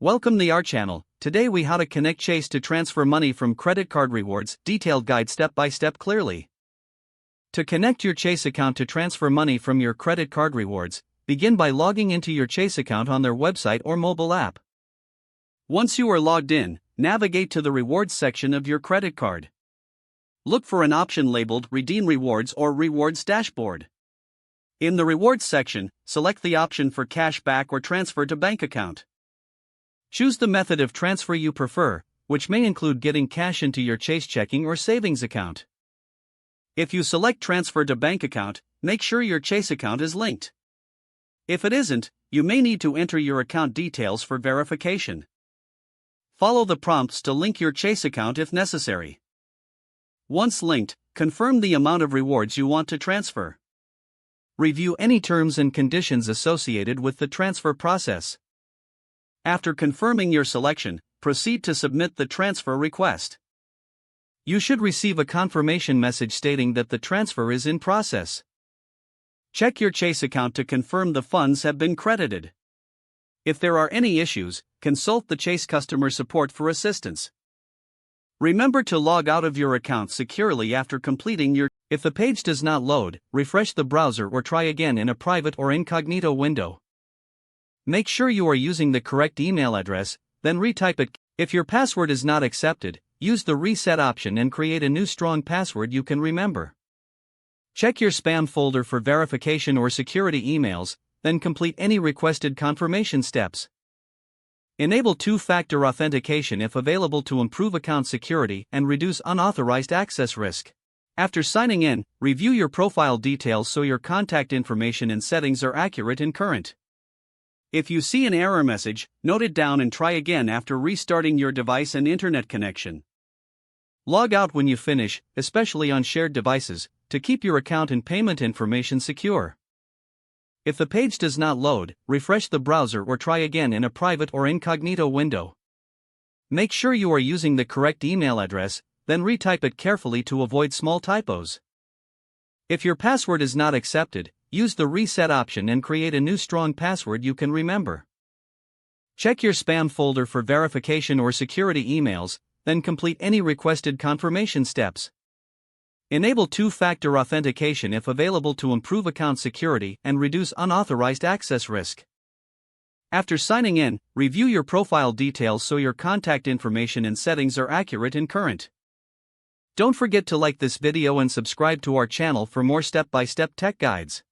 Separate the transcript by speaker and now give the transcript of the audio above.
Speaker 1: Welcome to our channel. Today we how to connect Chase to transfer money from credit card rewards. Detailed guide step by step clearly. To connect your Chase account to transfer money from your credit card rewards, begin by logging into your Chase account on their website or mobile app. Once you are logged in, navigate to the rewards section of your credit card. Look for an option labeled Redeem Rewards or Rewards Dashboard. In the Rewards section, select the option for cash back or transfer to bank account. Choose the method of transfer you prefer, which may include getting cash into your Chase checking or savings account. If you select Transfer to Bank Account, make sure your Chase account is linked. If it isn't, you may need to enter your account details for verification. Follow the prompts to link your Chase account if necessary. Once linked, confirm the amount of rewards you want to transfer. Review any terms and conditions associated with the transfer process. After confirming your selection, proceed to submit the transfer request. You should receive a confirmation message stating that the transfer is in process. Check your Chase account to confirm the funds have been credited. If there are any issues, consult the Chase customer support for assistance. Remember to log out of your account securely after completing your. If the page does not load, refresh the browser or try again in a private or incognito window. Make sure you are using the correct email address, then retype it. If your password is not accepted, use the reset option and create a new strong password you can remember. Check your spam folder for verification or security emails, then complete any requested confirmation steps. Enable two-factor authentication if available to improve account security and reduce unauthorized access risk. After signing in, review your profile details so your contact information and settings are accurate and current. If you see an error message, note it down and try again after restarting your device and internet connection. Log out when you finish, especially on shared devices, to keep your account and payment information secure. If the page does not load, refresh the browser or try again in a private or incognito window. Make sure you are using the correct email address, then retype it carefully to avoid small typos. If your password is not accepted, use the reset option and create a new strong password you can remember. Check your spam folder for verification or security emails, then complete any requested confirmation steps. Enable two-factor authentication if available to improve account security and reduce unauthorized access risk. After signing in, review your profile details so your contact information and settings are accurate and current. Don't forget to like this video and subscribe to our channel for more step-by-step tech guides.